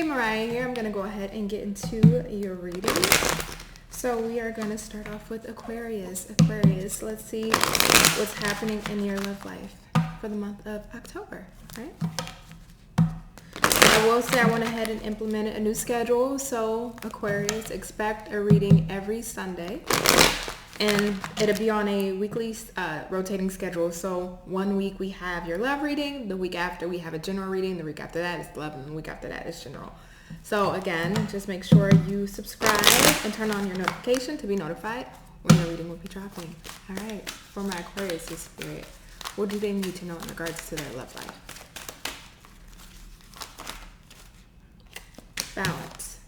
Mariah here. I'm going to go ahead and get into your reading. So we are going to start off with Aquarius. Aquarius, let's see what's happening in your love life for the month of October, right? I will say I went ahead and implemented a new schedule. So Aquarius, expect a reading every Sunday. And it'll be on a weekly rotating schedule. So 1 week we have your love reading. The week after we have a general reading. The week after that is love. And the week after that is general. So again, just make sure you subscribe and turn on your notification to be notified when the reading will be dropping. All right. For my Aquarius spirit, what do they need to know in regards to their love life? Balance.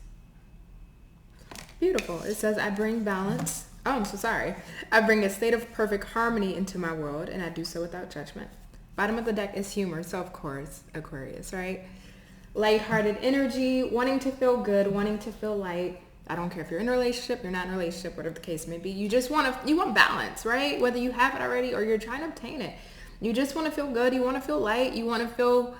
Beautiful. It says, I bring balance. Oh, I'm so sorry. I bring a state of perfect harmony into my world, and I do so without judgment. Bottom of the deck is humor, so of course, Aquarius, right? Lighthearted energy, wanting to feel good, wanting to feel light. I don't care if you're in a relationship, you're not in a relationship, whatever the case may be. You just want balance, right? Whether you have it already or you're trying to obtain it. You just want to feel good. You want to feel light. You want to feel,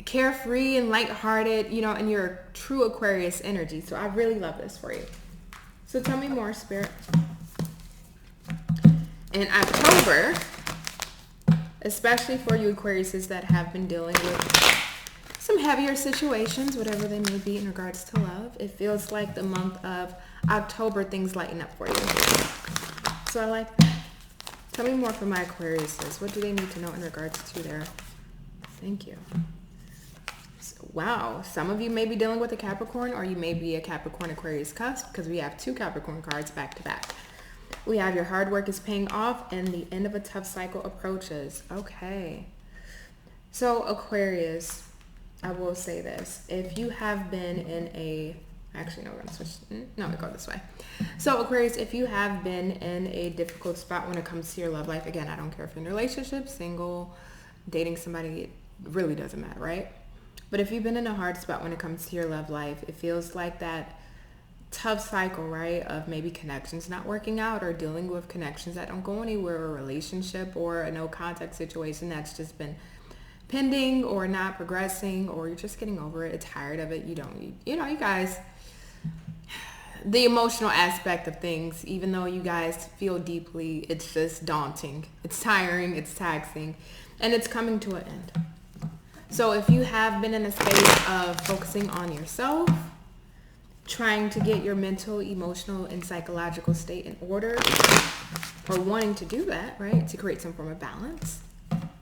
carefree and lighthearted, in your true Aquarius energy. So I really love this for you. So tell me more, Spirit. In October, especially for you Aquariuses that have been dealing with some heavier situations, whatever they may be in regards to love, it feels like the month of October, things lighten up for you. So I like that. Tell me more for my Aquariuses. What do they need to know in regards to their... Thank you. Wow, some of you may be dealing with a Capricorn, or you may be a Capricorn Aquarius cusp, because we have 2 Capricorn cards back to back. We have your hard work is paying off and the end of a tough cycle approaches. Okay. So Aquarius, I will say this. If you have been in a... Actually, no, we're going to switch. No, we go this way. So Aquarius, if you have been in a difficult spot when it comes to your love life, again, I don't care if you're in a relationship, single, dating somebody, it really doesn't matter, right? But if you've been in a hard spot when it comes to your love life, it feels like that tough cycle, right, of maybe connections not working out, or dealing with connections that don't go anywhere, or a relationship or a no contact situation that's just been pending or not progressing, or you're just getting over it, tired of it. You guys, the emotional aspect of things, even though you guys feel deeply, it's just daunting. It's tiring, it's taxing, and it's coming to an end. So if you have been in a space of focusing on yourself, trying to get your mental, emotional, and psychological state in order, or wanting to do that, right, to create some form of balance,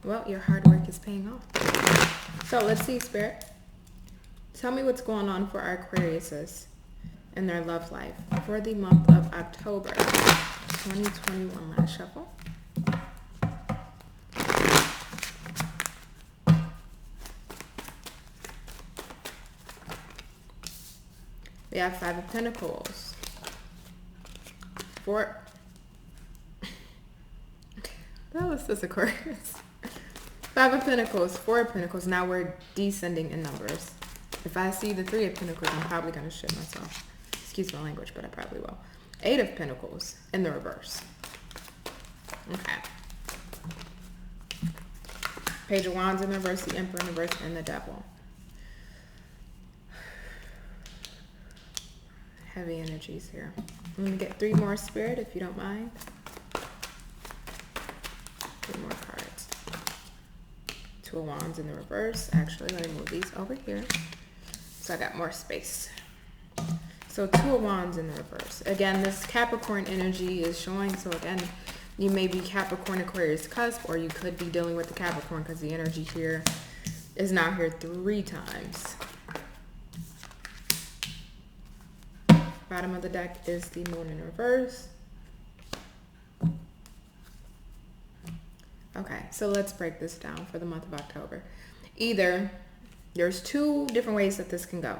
well, your hard work is paying off. So let's see, Spirit. Tell me what's going on for our Aquariuses in their love life for the month of October 2021. Last shuffle. We have 5 of Pentacles. 4. Okay, that was this Aquarius. 5 of Pentacles, 4 of Pentacles. Now we're descending in numbers. If I see the 3 of Pentacles, I'm probably going to shit myself. Excuse my language, but I probably will. 8 of Pentacles in the reverse. Okay. Page of Wands in the reverse, the Emperor in the reverse, and the Devil. Heavy energies here. I'm going to get 3 more, Spirit, if you don't mind. 3 more cards. 2 of Wands in the reverse. Actually, let me move these over here so I got more space. So 2 of Wands in the reverse. Again, this Capricorn energy is showing. So again, you may be Capricorn Aquarius cusp, or you could be dealing with the Capricorn, because the energy here is now here 3 times. Bottom of the deck is the Moon in reverse. Okay, so let's break this down for the month of October. Either there's 2 different ways that this can go.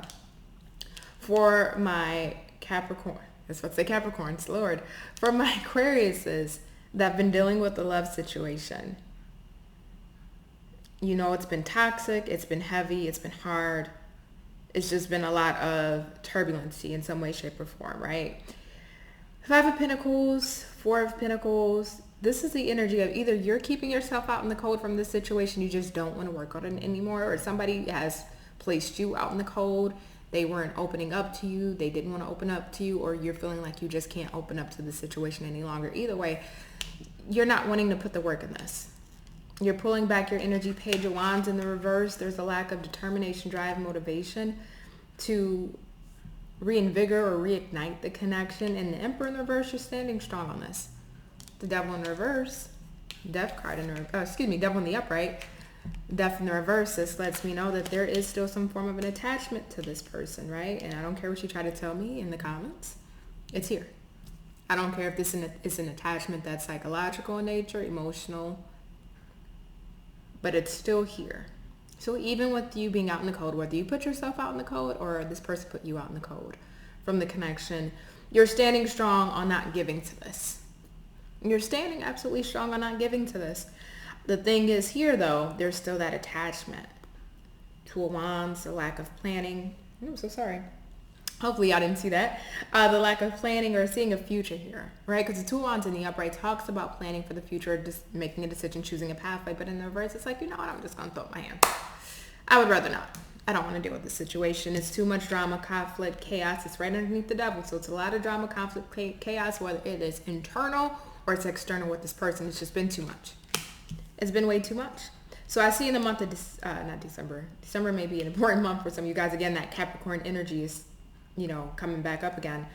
For my Capricorn, that's what I say Capricorns, Lord. For my Aquariuses that have been dealing with the love situation, it's been toxic, it's been heavy, it's been hard. It's just been a lot of turbulency in some way, shape, or form, right? 5 of Pentacles, 4 of Pentacles. This is the energy of either you're keeping yourself out in the cold from this situation, you just don't want to work on it anymore, or somebody has placed you out in the cold. They weren't opening up to you. They didn't want to open up to you, or you're feeling like you just can't open up to the situation any longer. Either way, you're not wanting to put the work in this. You're pulling back your energy. Page of Wands in the reverse. There's a lack of determination, drive, motivation to reinvigorate or reignite the connection. And the Emperor in the reverse, you're standing strong on this. The Devil in reverse, Death card in the Devil in the upright, Death in the reverse. This lets me know that there is still some form of an attachment to this person, right? And I don't care what you try to tell me in the comments. It's here. I don't care if this is an attachment that's psychological in nature, emotional, but it's still here. So even with you being out in the cold, whether you put yourself out in the cold or this person put you out in the cold from the connection, you're standing strong on not giving to this. You're standing absolutely strong on not giving to this. The thing is here, though, there's still that attachment. Two of Wands, the lack of planning. I'm so sorry. Hopefully y'all didn't see that. The lack of planning or seeing a future here, right? Because the Two of Wands in the upright talks about planning for the future, just making a decision, choosing a pathway. But in the reverse, it's like, you know what? I'm just going to throw up my hands. I would rather not. I don't want to deal with the situation. It's too much drama, conflict, chaos. It's right underneath the Devil. So it's a lot of drama, conflict, chaos, whether it is internal or it's external with this person. It's just been too much. It's been way too much. So I see in the month of, December may be an important month for some of you guys. Again, that Capricorn energy is, coming back up again.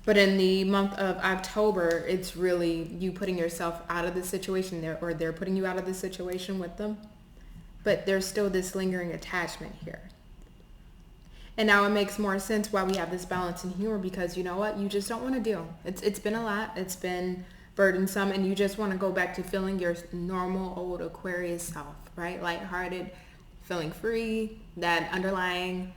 But in the month of October, it's really you putting yourself out of the situation there, or they're putting you out of the situation with them. But there's still this lingering attachment here. And now it makes more sense why we have this balance and humor, because you know what? You just don't want to deal. It's been a lot. It's been burdensome, and you just want to go back to feeling your normal old Aquarius self, right? Lighthearted, feeling free, that underlying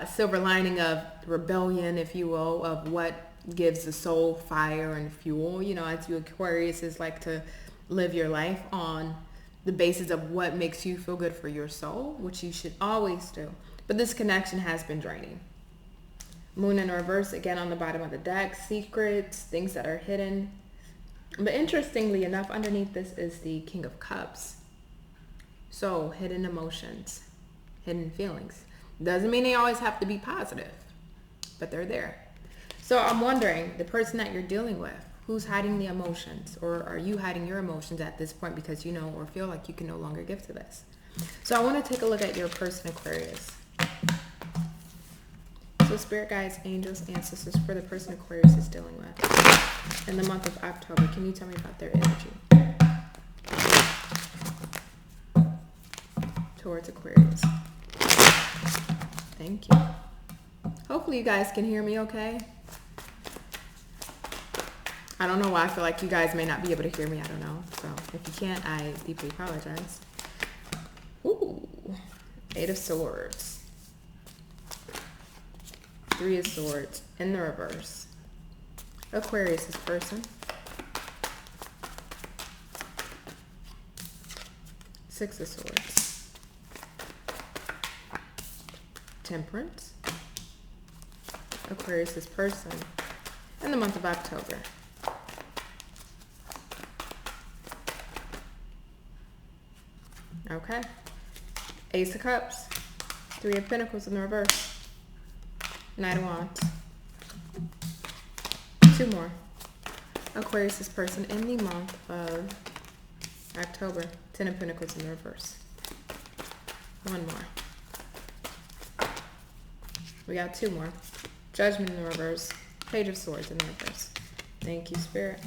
silver lining of rebellion, if you will, of what gives the soul fire and fuel. As you Aquariuses like to live your life on the basis of what makes you feel good for your soul, which you should always do. But this connection has been draining. Moon in reverse, again on the bottom of the deck, secrets, things that are hidden. But interestingly enough, underneath this is the King of Cups. So hidden emotions, hidden feelings. Doesn't mean they always have to be positive, but they're there. So I'm wondering, the person that you're dealing with, who's hiding the emotions? Or are you hiding your emotions at this point because you know or feel like you can no longer give to this? So I want to take a look at your person, Aquarius. So spirit guides, angels, ancestors for the person Aquarius is dealing with in the month of October. Can you tell me about their energy towards Aquarius? Thank you. Hopefully you guys can hear me okay. I don't know why I feel like you guys may not be able to hear me. I don't know. So if you can't, I deeply apologize. Ooh, Eight of Swords. Three of Swords in the reverse. Aquarius' person. Six of Swords. Temperance. Aquarius' person in the month of October. Okay. Ace of Cups. Three of Pentacles in the reverse. Knight of Wands. Two more. Aquarius' person in the month of October. Ten of Pentacles in the reverse. One more. We got two more. Judgment in the reverse. Page of Swords in the reverse. Thank you, Spirit.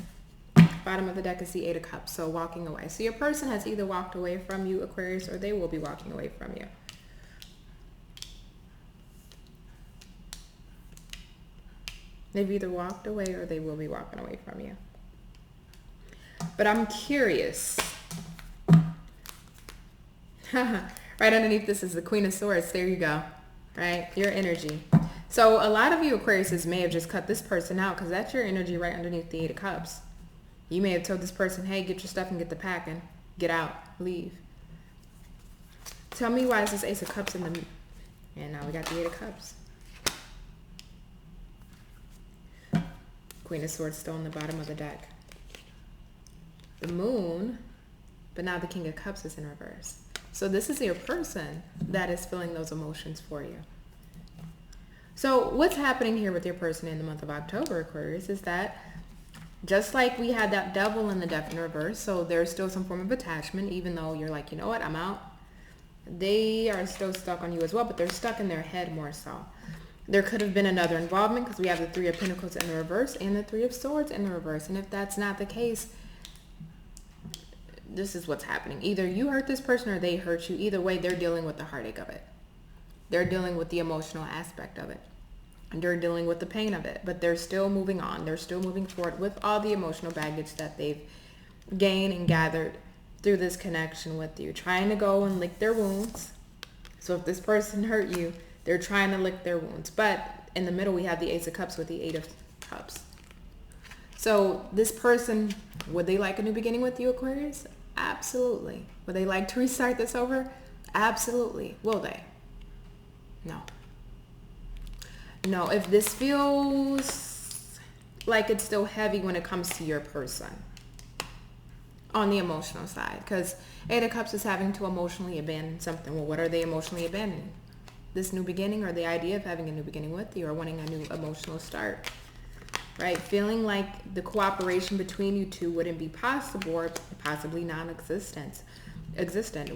Bottom of the deck is the Eight of Cups, so walking away. So your person has either walked away from you, Aquarius, or they will be walking away from you. They've either walked away or they will be walking away from you. But I'm curious. Right underneath this is the Queen of Swords. There you go. Right? Your energy. So a lot of you Aquariuses may have just cut this person out, because that's your energy right underneath the Eight of Cups. You may have told this person, hey, get your stuff and get the packing. Get out. Leave. Tell me why is this Ace of Cups in the... And now we got the Eight of Cups. Queen of Swords still on the bottom of the deck. The Moon, but now the King of Cups is in reverse. So this is your person that is feeling those emotions for you. So what's happening here with your person in the month of October, Aquarius, is that just like we had that devil in the death in reverse, so there's still some form of attachment, even though you're like, you know what, I'm out. They are still stuck on you as well, but they're stuck in their head more so. There could have been another involvement because we have the Three of Pentacles in the reverse and the Three of Swords in the reverse. And if that's not the case, this is what's happening. Either you hurt this person or they hurt you. Either way, they're dealing with the heartache of it. They're dealing with the emotional aspect of it. And they're dealing with the pain of it. But they're still moving on. They're still moving forward with all the emotional baggage that they've gained and gathered through this connection with you. Trying to go and lick their wounds. So if this person hurt you, they're trying to lick their wounds. But in the middle, we have the Ace of Cups with the Eight of Cups. So this person, would they like a new beginning with you, Aquarius? Absolutely. Would they like to restart this over? Absolutely. Will they? No. No, if this feels like it's still heavy when it comes to your person on the emotional side, because Eight of Cups is having to emotionally abandon something. Well, what are they emotionally abandoning? This new beginning, or the idea of having a new beginning with you, or wanting a new emotional start, right? Feeling like the cooperation between you two wouldn't be possible, or possibly non-existent.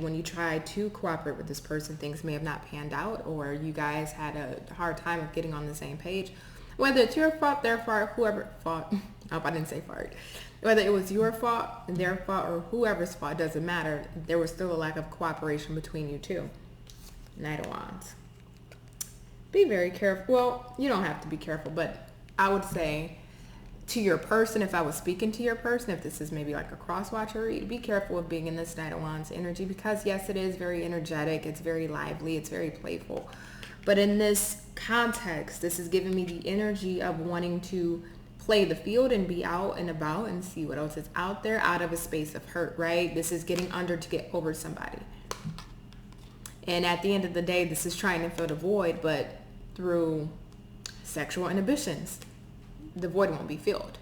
When you try to cooperate with this person, things may have not panned out, or you guys had a hard time of getting on the same page. Whether it's your fault, their fault, whoever fault, I hope I didn't say fault. Whether it was your fault, their fault, or whoever's fault, doesn't matter. There was still a lack of cooperation between you two. Knight of Wands. Be very careful. Well, you don't have to be careful, but I would say to your person, if I was speaking to your person, if this is maybe like a cross-watcher read, be careful of being in this Knight of Wands energy, because yes, it is very energetic. It's very lively. It's very playful. But in this context, this is giving me the energy of wanting to play the field and be out and about and see what else is out there, out of a space of hurt, right? This is getting under to get over somebody. And at the end of the day, this is trying to fill the void, but through sexual inhibitions, the void won't be filled.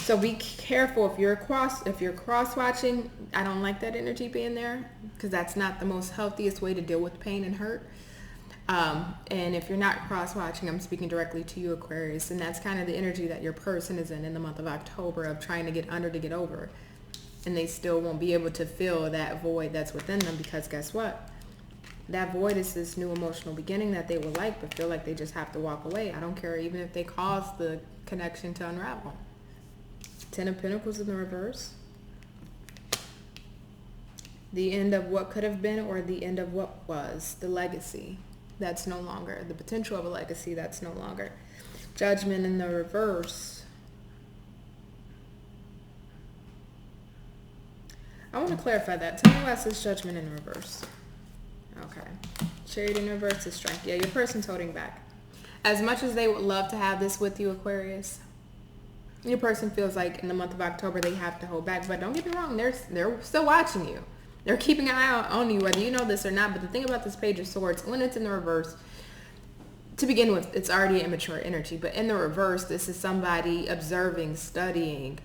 So be careful if you're cross-watching. I don't like that energy being there, because that's not the most healthiest way to deal with pain and hurt. And if you're not cross-watching, I'm speaking directly to you, Aquarius, and that's kind of the energy that your person is in the month of October, of trying to get under to get over. And they still won't be able to fill that void that's within them, because guess what? That void is this new emotional beginning that they would like, but feel like they just have to walk away. I don't care even if they cause the connection to unravel. Ten of Pentacles in the reverse. The end of what could have been, or the end of what was. The legacy that's no longer. The potential of a legacy that's no longer. Judgment in the reverse. I want to clarify that. Tell me why it says Judgment in reverse. Okay. Chariot in reverse is Strength. Yeah, your person's holding back. As much as they would love to have this with you, Aquarius, your person feels like in the month of October they have to hold back. But don't get me wrong, they're still watching you. They're keeping an eye out on you, whether you know this or not. But the thing about this Page of Swords, when it's in the reverse, to begin with, it's already immature energy. But in the reverse, this is somebody observing, studying,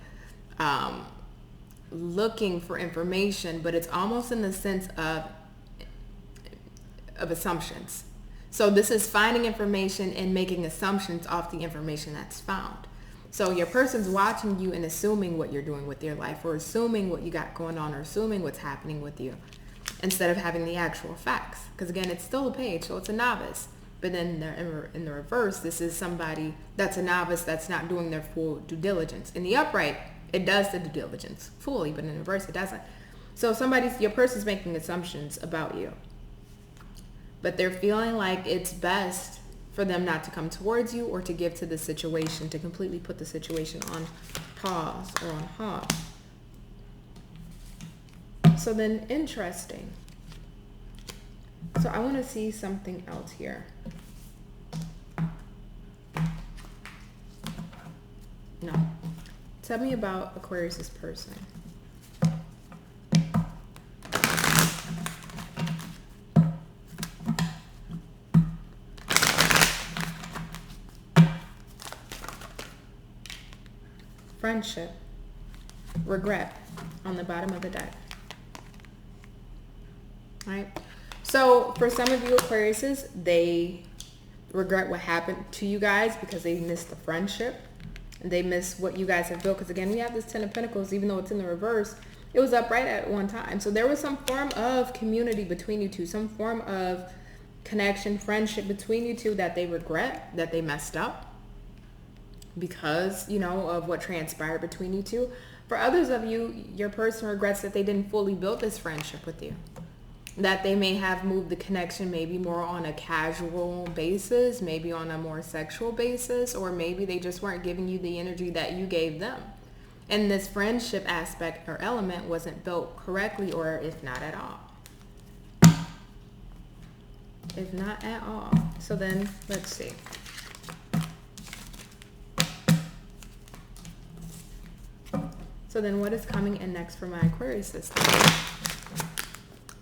looking for information. But it's almost in the sense of assumptions. So this is finding information and making assumptions off the information that's found. So your person's watching you and assuming what you're doing with your life, or assuming what you got going on, or assuming what's happening with you, instead of having the actual facts. Because again, it's still a page, so it's a novice. But then in the reverse, this is somebody that's a novice that's not doing their full due diligence. In the upright, it does the due diligence fully, but in the reverse, it doesn't. So your person's making assumptions about you. But they're feeling like it's best for them not to come towards you, or to give to the situation, to completely put the situation on pause or on hold. So then, interesting. So I want to see something else here. No. Tell me about Aquarius's person. Friendship, regret on the bottom of the deck. right? So for some of you Aquariuses, they regret what happened to you guys because they missed the friendship. They miss what you guys have built. Because again, we have this Ten of Pentacles, even though it's in the reverse, it was upright at one time. So there was some form of community between you two, some form of connection, friendship between you two that they regret, that they messed up because, you know, of what transpired between you two. For others of you, your person regrets that they didn't fully build this friendship with you. That they may have moved the connection maybe more on a casual basis, maybe on a more sexual basis, or maybe they just weren't giving you the energy that you gave them. And this friendship aspect or element wasn't built correctly, or if not at all. If not at all. So then, let's see. So then what is coming in next for my Aquarius system?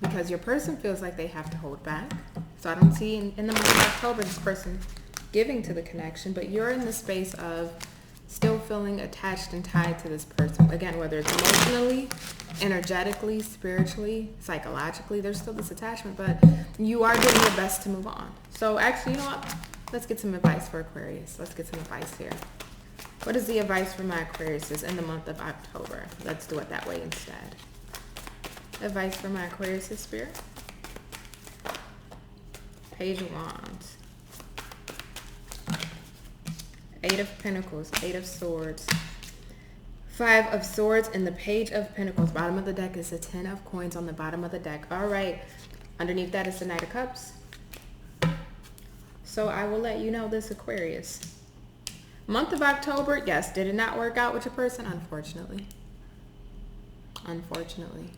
Because your person feels like they have to hold back. So I don't see in the month of October this person giving to the connection, but you're in the space of still feeling attached and tied to this person. Again, whether it's emotionally, energetically, spiritually, psychologically, there's still this attachment, but you are doing your best to move on. So actually, you know what? Let's get some advice for Aquarius. Let's get some advice here. What is the advice for my Aquariuses in the month of October? Let's do it that way instead. Advice for my Aquarius spirit. Page of Wands. 8 of Pentacles. 8 of Swords. 5 of Swords and the Page of Pentacles. Bottom of the deck is the 10 of Coins on the bottom of the deck. All right. Underneath that is the Knight of Cups. So I will let you know this, Aquarius. Month of October, yes, did it not work out with your person? Unfortunately. Unfortunately.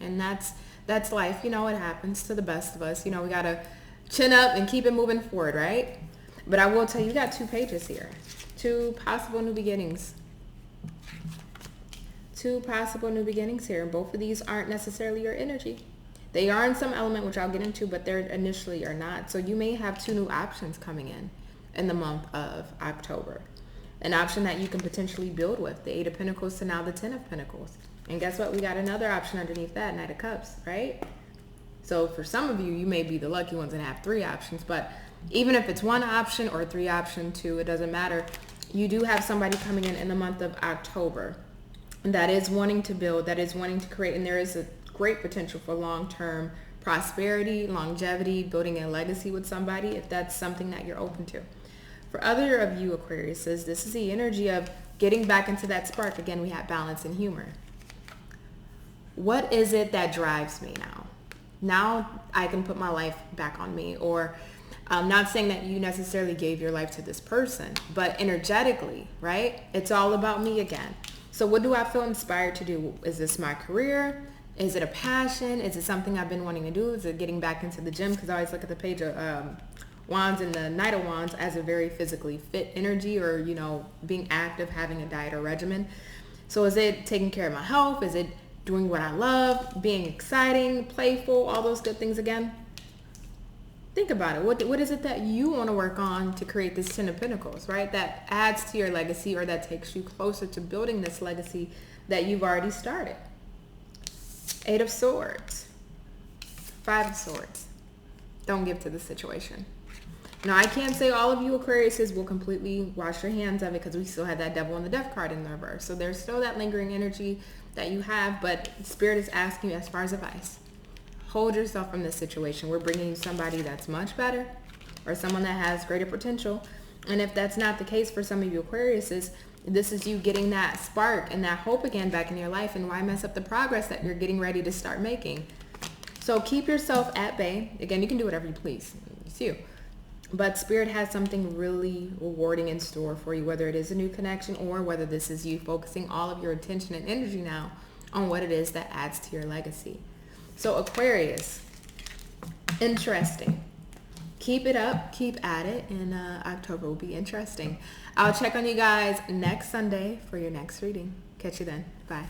And that's life. You know, it happens to the best of us. You know, we got to chin up and keep it moving forward, right? But I will tell you, you got 2 pages here. 2 possible new beginnings. 2 possible new beginnings here. And both of these aren't necessarily your energy. They are in some element, which I'll get into, but they're initially are not. So you may have 2 new options coming in the month of October. An option that you can potentially build with. The 8 of Pentacles to now the 10 of Pentacles. And guess what? We got another option underneath that, Knight of Cups, right? So for some of you, you may be the lucky ones and have 3 options. But even if it's 1 option or 3 option, 2, it doesn't matter. You do have somebody coming in the month of October that is wanting to build, that is wanting to create. And there is a great potential for long-term prosperity, longevity, building a legacy with somebody, if that's something that you're open to. For other of you Aquariuses, this is the energy of getting back into that spark. Again, we have balance and humor. What is it that drives me now? Now I can put my life back on me. Or I'm not saying that you necessarily gave your life to this person, but energetically, right? It's all about me again. So what do I feel inspired to do? Is this my career? Is it a passion? Is it something I've been wanting to do? Is it getting back into the gym? Because I always look at the Page of Wands and the Knight of Wands as a very physically fit energy, or, you know, being active, having a diet or regimen. So is it taking care of my health? Is it doing what I love, being exciting, playful, all those good things again? Think about it. What is it that you want to work on to create this 10 of Pentacles, right? That adds to your legacy, or that takes you closer to building this legacy that you've already started. 8 of Swords. 5 of Swords. Don't give to the situation. Now, I can't say all of you Aquariuses will completely wash your hands of it, because we still have that Devil and the Death card in the reverse. So there's still that lingering energy that you have, but Spirit is asking you as far as advice. Hold yourself from this situation. We're bringing you somebody that's much better, or someone that has greater potential. And if that's not the case for some of you Aquariuses, this is you getting that spark and that hope again back in your life. And why mess up the progress that you're getting ready to start making? So keep yourself at bay. Again, you can do whatever you please. It's you. But Spirit has something really rewarding in store for you, whether it is a new connection or whether this is you focusing all of your attention and energy now on what it is that adds to your legacy. So Aquarius, interesting. Keep it up, keep at it, and October will be interesting. I'll check on you guys next Sunday for your next reading. Catch you then. Bye.